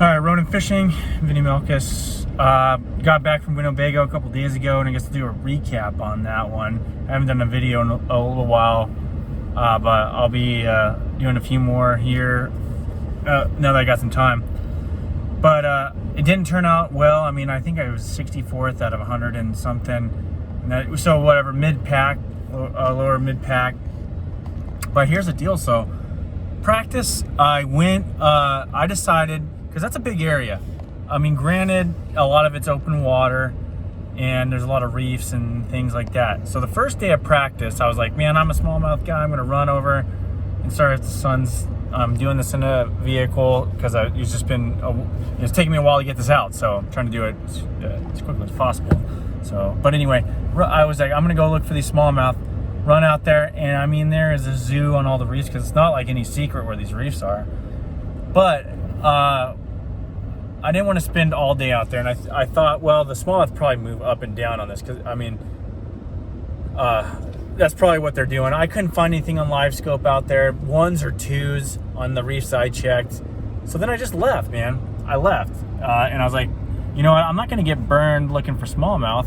All right, Ronin Fishing, Vinny Melkus. Got back from Winnebago a couple days ago, and I guess to do a recap on that one. I haven't done a video in a little while, but I'll be doing a few more here now that I got some time. But it didn't turn out well. I mean, I think I was 64th out of 100 and something. And that, so whatever, mid-pack, lower mid-pack. But here's the deal. So practice, I decided, because that's a big area. I mean, granted, a lot of it's open water and there's a lot of reefs and things like that. So the first day of practice, I was like, man, I'm a smallmouth guy. I'm going to run over and start at the sun's. I'm doing this in a vehicle because it's taking me a while to get this out. So I'm trying to do it as quickly as possible. So, but anyway, I was like, I'm going to go look for these smallmouth, run out there. And I mean, there is a zoo on all the reefs because it's not like any secret where these reefs are. But, I didn't want to spend all day out there, and I thought, well, the smallmouth probably move up and down on this, because, I mean, that's probably what they're doing. I couldn't find anything on live scope out there, 1s or 2s on the reefs I checked. So then I just left, man. I left, and I was like, you know what, I'm not going to get burned looking for smallmouth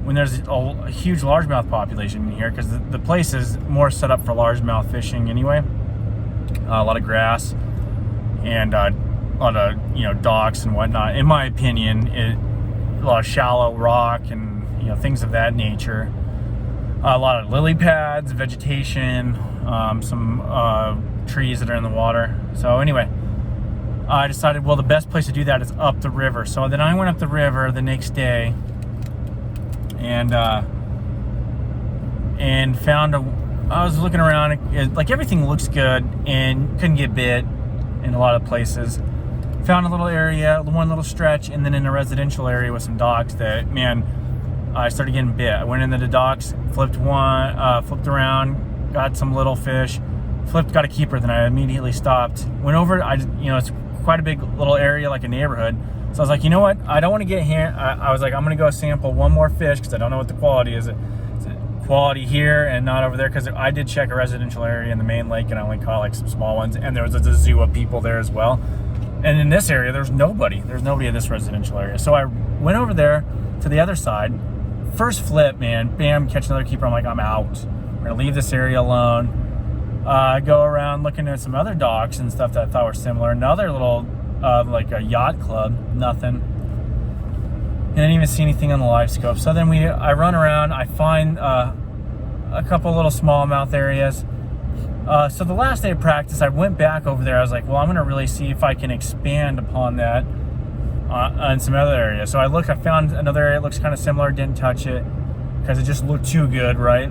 when there's a huge largemouth population in here, because the place is more set up for largemouth fishing anyway. A lot of grass, and a lot of docks and whatnot. In my opinion, a lot of shallow rock and things of that nature. A lot of lily pads, vegetation, some trees that are in the water. So anyway, I decided, well, the best place to do that is up the river. So then I went up the river the next day and found I was looking around, like everything looks good and couldn't get bit in a lot of places. Found a little area, one little stretch, and then in a residential area with some docks that, man, I started getting bit. I went into the docks, flipped around, got some little fish, got a keeper, then I immediately stopped. Went over, it's quite a big little area, like a neighborhood. So I was like, you know what? I don't want to get here. I was like, I'm going to go sample one more fish because I don't know what the quality is. Is it quality here and not over there? Because I did check a residential area in the main lake and I only caught like some small ones. And there was a zoo of people there as well. And in this area, there's nobody. There's nobody in this residential area. So I went over there to the other side. First flip, man, bam, catch another keeper. I'm like, I'm out. I'm going to leave this area alone. Go around looking at some other docks and stuff that I thought were similar. Another little, like a yacht club, nothing. And I didn't even see anything on the live scope. So then I run around. I find a couple little smallmouth areas. So the last day of practice, I went back over there. I was like, well, I'm going to really see if I can expand upon that on some other areas. So I found another area that looks kind of similar, didn't touch it because it just looked too good, right?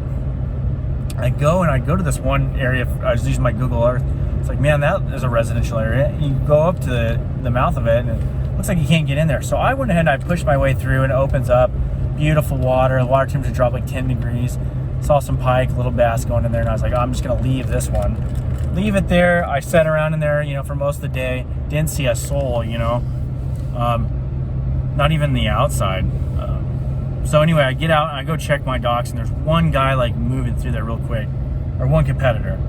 I go to this one area. I was using my Google Earth. It's like, man, that is a residential area. You go up to the mouth of it, and it looks like you can't get in there. So I went ahead and I pushed my way through, and it opens up. Beautiful water. The water temperature dropped like 10 degrees. Saw some pike, little bass going in there, and I was like, oh, I'm just going to leave this one. Leave it there. I sat around in there, for most of the day. Didn't see a soul, not even the outside. So anyway, I get out and I go check my docks, and there's one guy like moving through there real quick, or one competitor.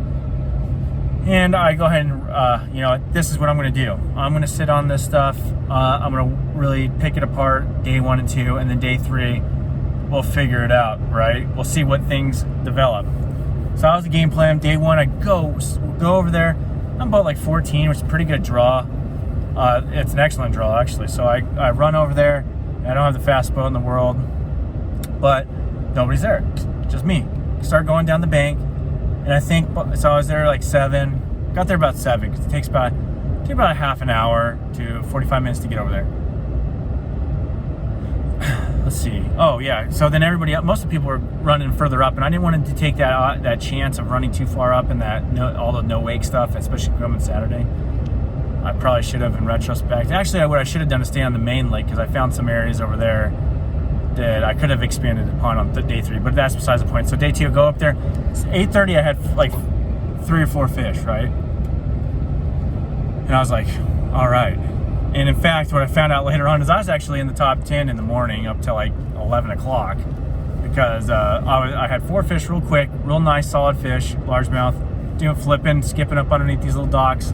And I go ahead and, this is what I'm going to do. I'm going to sit on this stuff. I'm going to really pick it apart day 1 and 2, and then day 3, we'll figure it out, right? We'll see what things develop. So that was the game plan. Day 1, I go over there. I'm about like 14, which is a pretty good draw. It's an excellent draw, actually. So I run over there. I don't have the fastest boat in the world, but nobody's there, just me. Start going down the bank, and I think, so I was there like 7, got there about 7, because it takes about a half an hour to 45 minutes to get over there. Let's see. Oh yeah. So then most of the people were running further up, and I didn't want to take that chance of running too far up in all the no wake stuff, especially coming Saturday. I probably should have in retrospect. Actually, what I should have done is stay on the main lake, because I found some areas over there that I could have expanded upon on day 3, but that's besides the point. So day 2, go up there. It's 8:30. I had like 3 or 4 fish, right? And I was like, all right. And in fact, what I found out later on is I was actually in the top 10 in the morning up till like 11 o'clock, because I had 4 fish real quick, real nice solid fish, largemouth, flipping, skipping up underneath these little docks.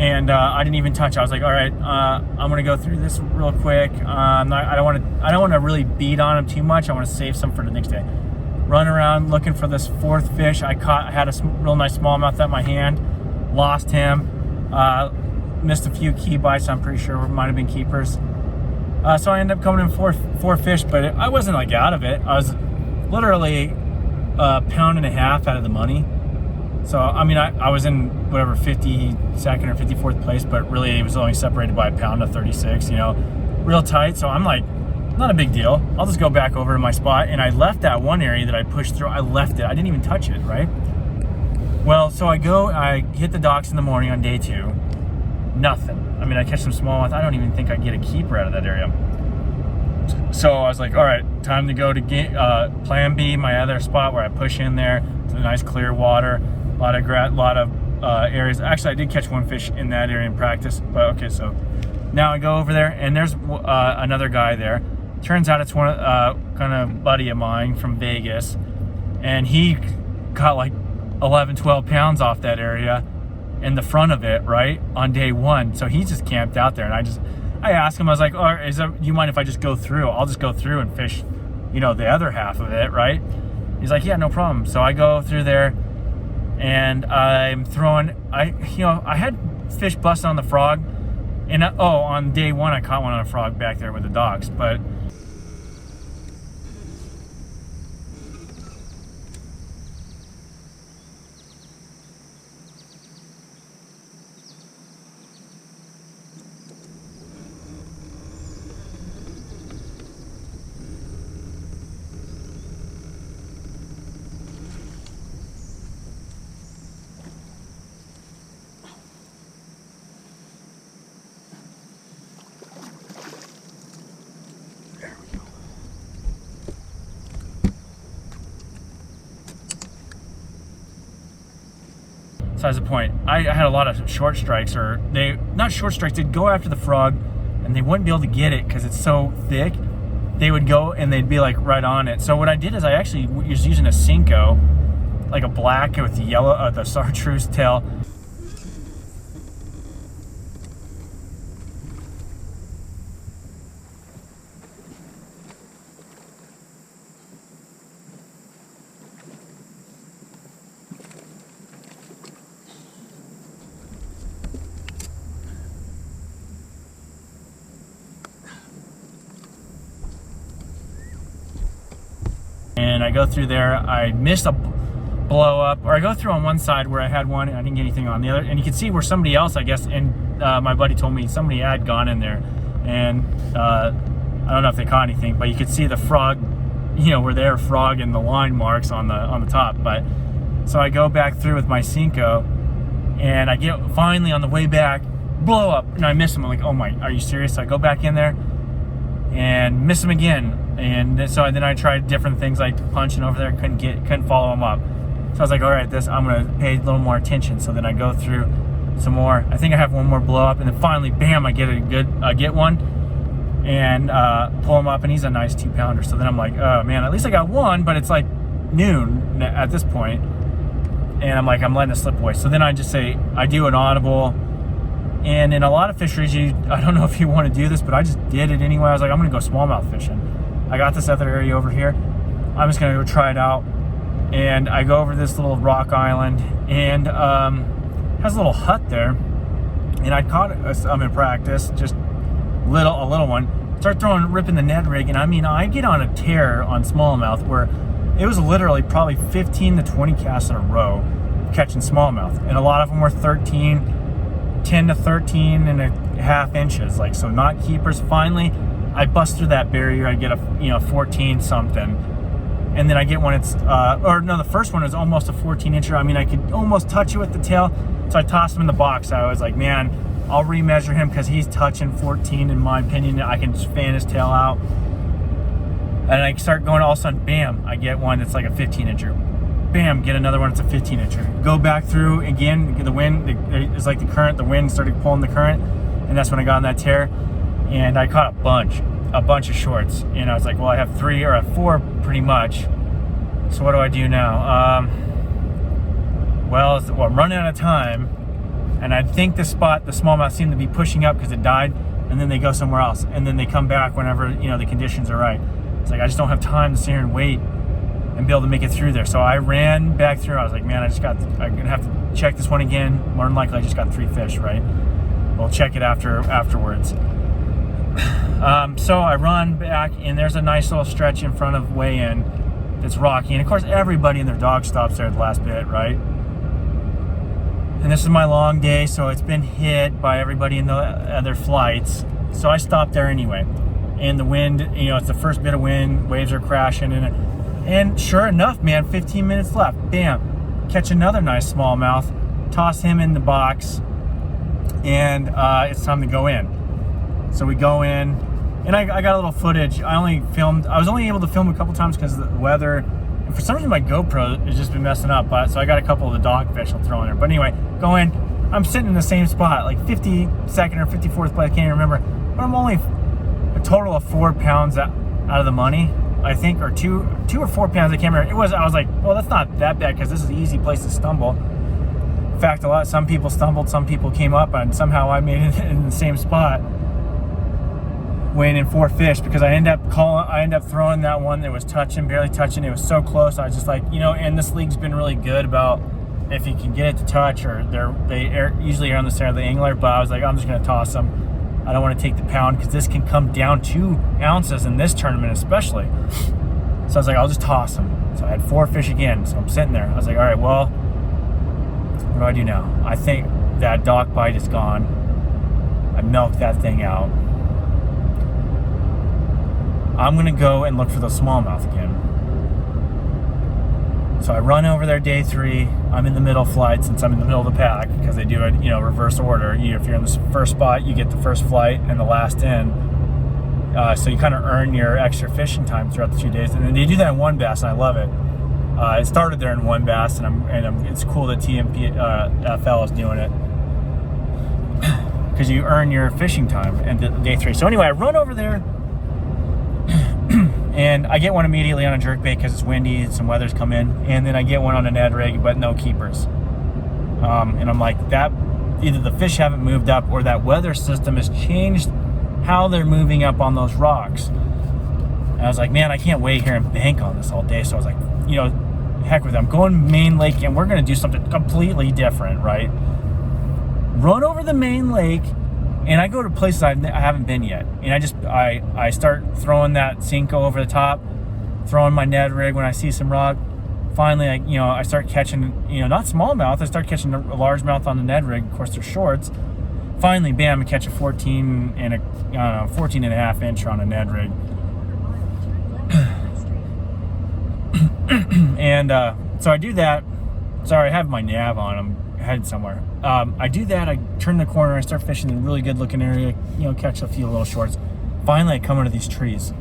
and I didn't even touch it. I was like, all right, I'm gonna go through this real quick. I don't want to really beat on him too much. I want to save some for the next day. Run around looking for this fourth fish. I had a real nice smallmouth at my hand. Lost him. Missed a few key bites. I'm pretty sure might have been keepers. So I ended up coming in four fish, but I wasn't like out of it. I was literally a pound and a half out of the money. So, I mean, I was in whatever 52nd or 54th place, but really it was only separated by a pound of 36, you know, real tight. So I'm like, not a big deal. I'll just go back over to my spot. And I left that one area that I pushed through. I left it. I didn't even touch it, right? Well, so I hit the docks in the morning on day 2. Nothing. I mean, I catch some smallmouth. I don't even think I get a keeper out of that area. So I was like, all right, time to go to plan B, my other spot where I push in there. It's a nice clear water. A lot of areas. Actually, I did catch one fish in that area in practice. But okay, so now I go over there, and there's another guy there. Turns out it's one kind of buddy of mine from Vegas, and he got like 11, 12 pounds off that area in the front of it, right, on day 1. So he just camped out there, and I asked him, I was like, oh, do you mind if I just go through? I'll just go through and fish, you know, the other half of it, right? He's like, yeah, no problem. So I go through there, and I'm throwing, I had fish busting on the frog, and on day 1 I caught one on a frog back there with the docks, but besides the point, I had a lot of short strikes, or not short strikes, they'd go after the frog and they wouldn't be able to get it because it's so thick. They would go and they'd be like right on it. So what I did is I actually was using a Cinco, like a black with the yellow, the chartreuse tail. And I go through there, I missed a blow up, or I go through on one side where I had one and I didn't get anything on the other, and you can see where somebody else, I guess, and my buddy told me somebody had gone in there, and I don't know if they caught anything, but you could see the frog, you know, where they're frog and the line marks on the top. But so I go back through with my Cinco, and I get finally on the way back, blow up, and I miss him. I'm like, oh my, are you serious? So I go back in there and miss him again. And so then I tried different things like punching over there, couldn't follow him up. So I was like, all right, I'm gonna pay a little more attention. So then I go through some more. I think I have one more blow up, and then finally, bam, I get one, and pull him up, and he's a nice 2-pounder. So then I'm like, oh man, at least I got one, but it's like noon at this point, and I'm like, I'm letting it slip away. So then I just say, I do an audible. And in a lot of fisheries, I don't know if you want to do this, but I just did it anyway. I was like, I'm gonna go smallmouth fishing. I got this other area over here. I'm just gonna go try it out. And I go over this little rock island, and has a little hut there. And I caught I'm in practice, just a little one. Start ripping the Ned rig, and I mean, I get on a tear on smallmouth where it was literally probably 15 to 20 casts in a row catching smallmouth, and a lot of them were 10 to 13 and a half inches, like, so not keepers. Finally, I bust through that barrier. I get a 14 something, and then I get one. The first one was almost a 14 incher. I mean, I could almost touch it with the tail, so I tossed him in the box. I was like, man, I'll remeasure him because he's touching 14 in my opinion. I can fan his tail out, and I start going. All of a sudden, bam! I get one that's like a 15 incher. Bam! Get another one that's a 15 incher. Go back through again. The wind, it's like the current. The wind started pulling the current, and that's when I got on that tear. And I caught a bunch of shorts. And I was like, well, I have 3 or 4 pretty much. So what do I do now? Well, I'm running out of time. And I think the spot, the smallmouth seemed to be pushing up because it died, and then they go somewhere else, and then they come back whenever, you know, the conditions are right. It's like, I just don't have time to sit here and wait and be able to make it through there. So I ran back through. I was like, man, I'm gonna have to check this one again. More than likely, I just got 3 fish, right? We'll check it afterwards. So I run back, and there's a nice little stretch in front of weigh-in that's rocky. And of course, everybody and their dog stops there at the last bit, right? And this is my long day, so it's been hit by everybody in the other flights. So I stopped there anyway. And the wind, you know, it's the first bit of wind, waves are crashing, and sure enough, man, 15 minutes left. Bam, catch another nice smallmouth, toss him in the box, and it's time to go in. So we go in, and I got a little footage. I was only able to film a couple times because of the weather. And for some reason, my GoPro has just been messing up. So I got a couple of the dogfish I'll throw in there. But anyway, go in. I'm sitting in the same spot, like 52nd or 54th play, I can't even remember. But I'm only a total of 4 pounds out of the money, I think, or two or 4 pounds. I can't remember. I was like, well, that's not that bad because this is an easy place to stumble. In fact, some people stumbled, some people came up, and somehow I made it in the same spot, weighing in 4 fish, because I end up throwing that one that was barely touching. It was so close. I was just like, you know, and this league's been really good about if you can get it to touch, or they usually are on the center of the angler. But I was like, I'm just gonna toss them. I don't want to take the pound because this can come down 2 ounces in this tournament, especially. So I was like, I'll just toss them. So I had 4 fish again. So I'm sitting there. I was like, all right, well, what do I do now? I think that dock bite is gone. I milked that thing out. I'm gonna go and look for the smallmouth again. So I run over there day 3. I'm in the middle flight since I'm in the middle of the pack, because they do it, you know, reverse order. If you're in the first spot, you get the first flight and the last in. So you kind of earn your extra fishing time throughout the 2 days. And then they do that in one bass, and I love it. It started there in one bass, and it's cool that TNPFL is doing it, because you earn your fishing time in day 3. So anyway, I run over there. And I get one immediately on a jerkbait because it's windy and some weather's come in. And then I get one on a Ned rig, but no keepers. And I'm like, that either the fish haven't moved up, or that weather system has changed how they're moving up on those rocks. And I was like, man, I can't wait here and bank on this all day. So I was like, you know, heck with it. I'm going main lake, and we're going to do something completely different, right? Run over the main lake. And I go to places I haven't been yet. And I start throwing that Cinco over the top, throwing my Ned rig when I see some rock. Finally, I start catching, not smallmouth. I start catching a largemouth on the Ned rig. Of course, they're shorts. Finally, bam, I catch a 14 and a half inch on a Ned rig. And so I do that. Sorry, I have my nav on. I'm headed somewhere. I do that. I turn the corner. I start fishing in a really good looking area. Catch a few little shorts. Finally, I come into these trees,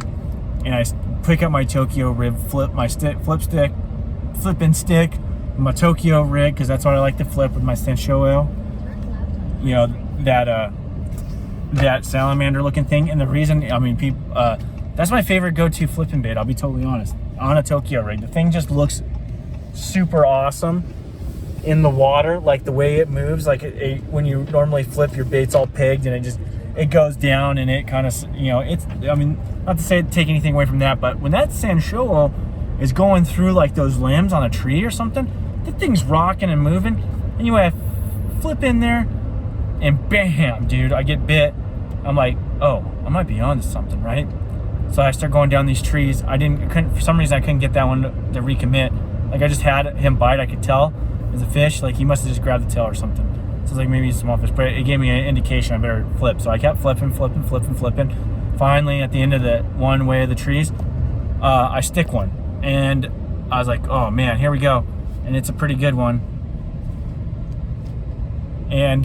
and I pick up my Tokyo rib, flip my flipping stick, my Tokyo rig, because that's what I like to flip with my Senshou. That salamander looking thing. And the reason, people, that's my favorite go-to flipping bait. I'll be totally honest. On a Tokyo rig, the thing just looks super awesome in the water, like the way it moves, like when you normally flip, your bait's all pegged and it goes down, and it kind of, it's, not to say take anything away from that, but when that Senshou is going through like those limbs on a tree or something, the thing's rocking and moving. Anyway, I flip in there, and bam, dude, I get bit. I'm like, oh, I might be onto something, right? So I start going down these trees. For some reason, I couldn't get that one to recommit. Like, I just had him bite. I could tell as a fish, like he must have just grabbed the tail or something. So it's like, maybe he's a small fish, but it gave me an indication I better flip. So I kept flipping. Finally, at the end of the one way of the trees, I stick one, and I was like, oh man, here we go. And it's a pretty good one. And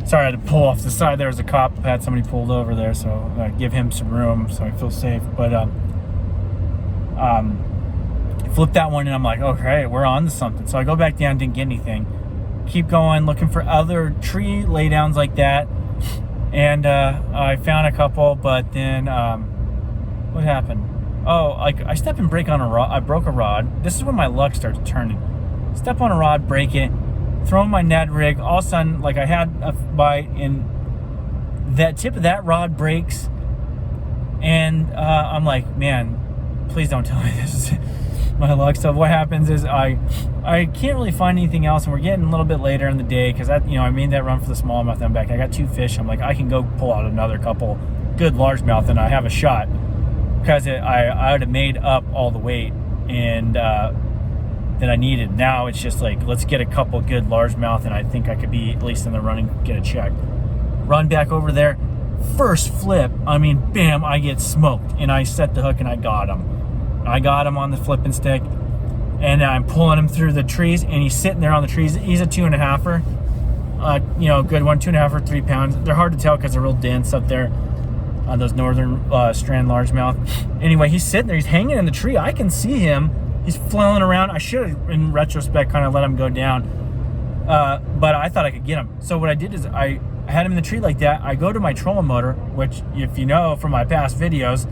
sorry, I had to pull off the side. There was a cop, had somebody pulled over there, so I give him some room so I feel safe. But flipped that one, and I'm like, okay, we're on to something. So I go back down, didn't get anything. Keep going, looking for other tree laydowns like that, and I found a couple. But then what happened? Oh, like I step and break on a rod. I broke a rod. This is when my luck starts turning. Step on a rod, break it, throwing my Ned rig. All of a sudden, like I had a bite, and that tip of that rod breaks, and I'm like, man, please don't tell me this is my luck. So what happens is I can't really find anything else, and we're getting a little bit later in the day because I made that run for the smallmouth. I'm back. I got 2 fish. I'm like, I can go pull out another couple good largemouth, and I have a shot because I would have made up all the weight and that I needed. Now it's just like, let's get a couple good largemouth, and I think I could be at least in the running, get a check. Run back over there, first flip, I mean, bam, I get smoked, and I set the hook and I got him. I got him on the flipping stick, and I'm pulling him through the trees, and he's sitting there on the trees. He's a 2.5-er, good one, 2.5 or 3 pounds. They're hard to tell because they're real dense up there on those northern strand largemouth. Anyway, he's sitting there, he's hanging in the tree. I can see him. He's flailing around. I should have, in retrospect, kind of let him go down, but I thought I could get him. So what I did is I had him in the tree like that. I go to my trolling motor, which, if you know from my past videos,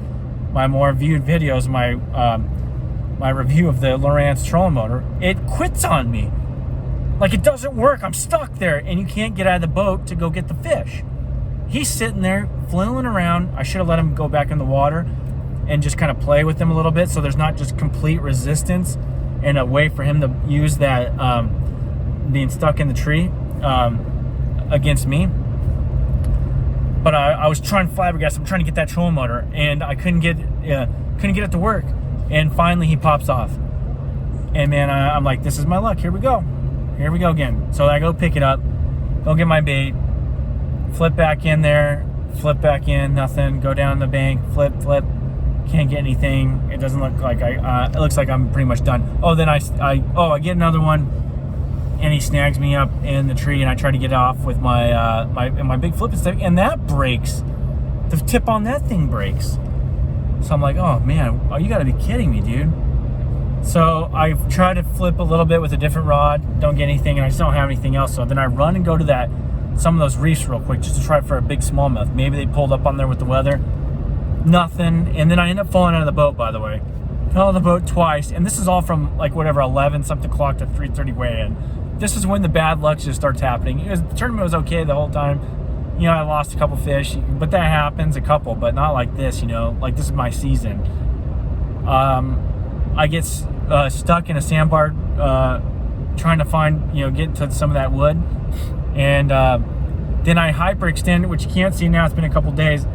my more viewed videos, my review of the Lowrance trolling motor, it quits on me. Like, it doesn't work. I'm stuck there, and you can't get out of the boat to go get the fish. He's sitting there flailing around. I should have let him go back in the water and just kind of play with him a little bit, so there's not just complete resistance and a way for him to use that being stuck in the tree against me. But I was trying flabbergasted. I'm trying to get that trolling motor, and I couldn't get it to work. And finally, he pops off. And man, I'm like, this is my luck. Here we go again. So I go pick it up, go get my bait, flip back in there, flip back in, nothing. Go down the bank, flip. Can't get anything. It doesn't look like it looks like I'm pretty much done. Oh, then I get another one, and he snags me up in the tree, and I try to get off with my my big flipping stick, and that breaks. The tip on that thing breaks. So I'm like, oh man, you gotta be kidding me, dude. So I try to flip a little bit with a different rod, don't get anything, and I just don't have anything else. So then I run and go to some of those reefs real quick just to try for a big smallmouth. Maybe they pulled up on there with the weather. Nothing. And then I end up falling out of the boat, by the way. Fell out of the boat twice, and this is all from like whatever 11 something o'clock to 3:30 weigh-in. This is when the bad luck just starts happening. The tournament was okay the whole time. I lost a couple fish, but that happens, a couple, but not like this. Like this is my season. I get stuck in a sandbar trying to find, get to some of that wood, and then I hyperextend, which you can't see now. It's been a couple days,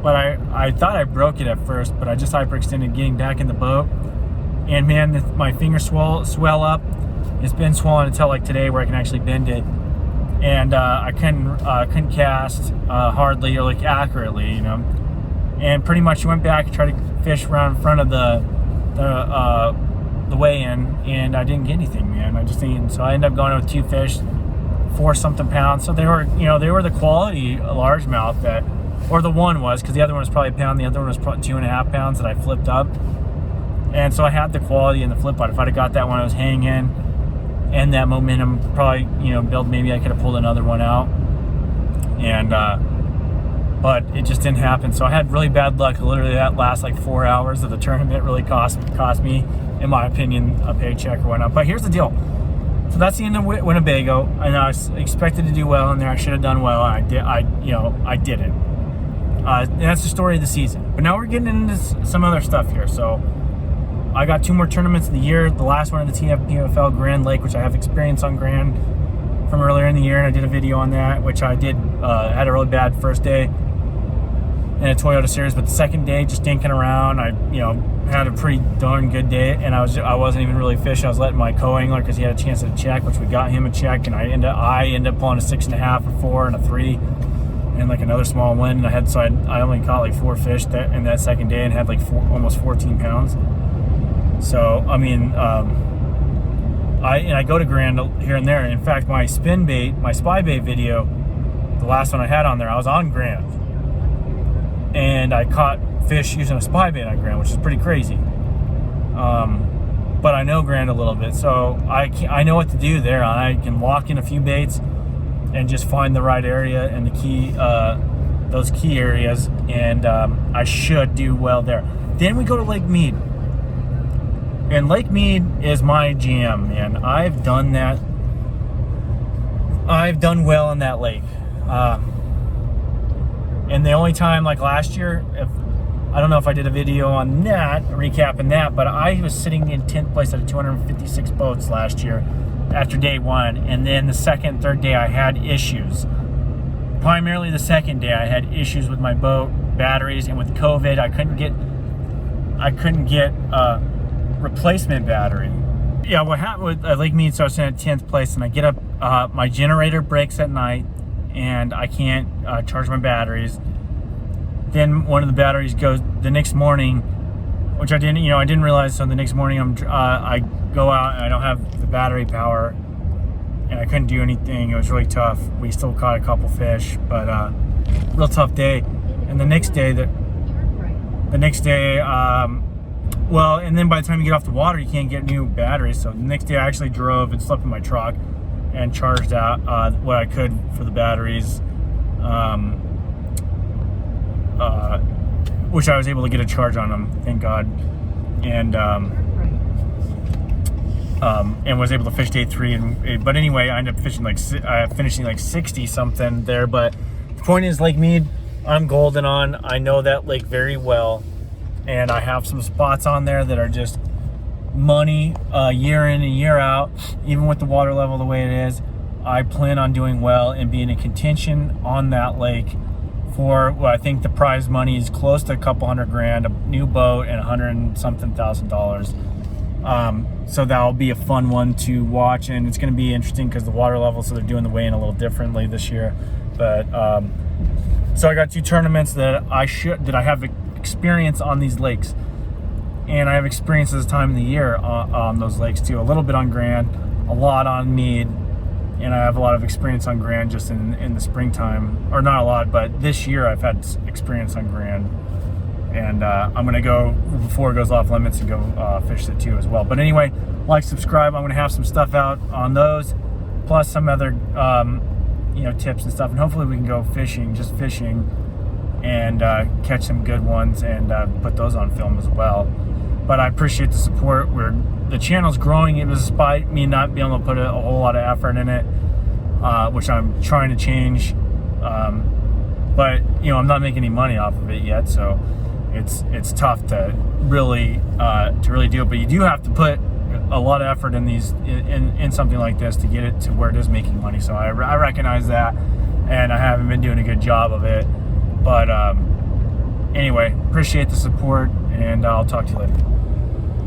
but I thought I broke it at first, but I just hyperextended getting back in the boat, and man, my fingers swell up. It's been swollen until like today, where I can actually bend it, and I couldn't cast hardly or like accurately, and pretty much went back and tried to fish around in front of the weigh-in, and I didn't get anything, man. I just didn't. So I ended up going with 2 fish, 4 something pounds. So they were the quality largemouth or the one was, because the other one was probably a pound. The other one was probably 2.5 pounds that I flipped up, and so I had the quality in the flip out. If I'd have got that one, I was hanging. And that momentum probably, build, maybe I could have pulled another one out. And, but it just didn't happen. So I had really bad luck. Literally that last like 4 hours of the tournament really cost me, in my opinion, a paycheck or whatnot. But here's the deal. So that's the end of Winnebago. And I was expected to do well in there. I should have done well. I didn't. And that's the story of the season. But now we're getting into some other stuff here. So I got 2 more tournaments in the year. The last one in the TNPFL Grand Lake, which I have experience on Grand from earlier in the year, and I did a video on that, which I did. Had a really bad first day in a Toyota Series, but the second day, just dinking around, I had a pretty darn good day, and I wasn't even really fishing. I was letting my co-angler, because he had a chance at a check, which we got him a check, and I end up pulling a 6.5 or 4 and a 3, and like another small one. And I only caught like 4 fish in that second day, and had like almost 14 pounds. So, I mean, I go to Grand here and there. In fact, my spin bait, my spy bait video, the last one I had on there, I was on Grand. And I caught fish using a spy bait on Grand, which is pretty crazy. But I know Grand a little bit, so I know what to do there. I can walk in a few baits and just find the right area and those key areas, and I should do well there. Then we go to Lake Mead. And Lake Mead is my jam, man. I've done that I've done well on that lake. And the only time, like last year, I don't know if I did a video on that, recapping that, but I was sitting in 10th place out of 256 boats last year after day one. And then the second, third day, I had issues. Primarily the second day, I had issues with my boat, batteries, and with COVID, I couldn't get a replacement battery. Yeah, what happened with Lake Mead, so I was in 10th place, and I get up, my generator breaks at night, and I can't charge my batteries. Then one of the batteries goes the next morning, which I didn't realize. So the next morning, I go out and I don't have the battery power, and I couldn't do anything. It was really tough. We still caught a couple fish, but real tough day. And the next day, well, and then by the time you get off the water, you can't get new batteries. So the next day, I actually drove and slept in my truck and charged out what I could for the batteries, which I was able to get a charge on them, thank God, and was able to fish day 3. But anyway, I ended up finishing like 60 something there. But the point is, Lake Mead, I'm golden on. I know that lake very well, and I have some spots on there that are just money year in and year out. Even with the water level the way it is, I plan on doing well and being in contention on that lake for what I think the prize money is close to a couple $100,000, a new boat, and $100 and something thousand. So that'll be a fun one to watch, and it's going to be interesting because the water level, so they're doing the weigh-in a little differently this year. But so I got 2 tournaments that I have experience on these lakes, and I have experience this time of the year on those lakes too. A little bit on Grand, a lot on Mead, and I have a lot of experience on Grand just in the springtime, or not a lot, but this year I've had experience on Grand, and I'm gonna go before it goes off limits and go fish it too as well. But anyway, like, subscribe. I'm gonna have some stuff out on those, plus some other tips and stuff, and hopefully we can go fishing, and catch some good ones and put those on film as well. But I appreciate the support. The channel's growing. It was despite me not being able to put a whole lot of effort in it, which I'm trying to change. But I'm not making any money off of it yet, so it's tough to really do it. But you do have to put a lot of effort in something like this to get it to where it is making money. So I recognize that, and I haven't been doing a good job of it. But anyway, appreciate the support, and I'll talk to you later.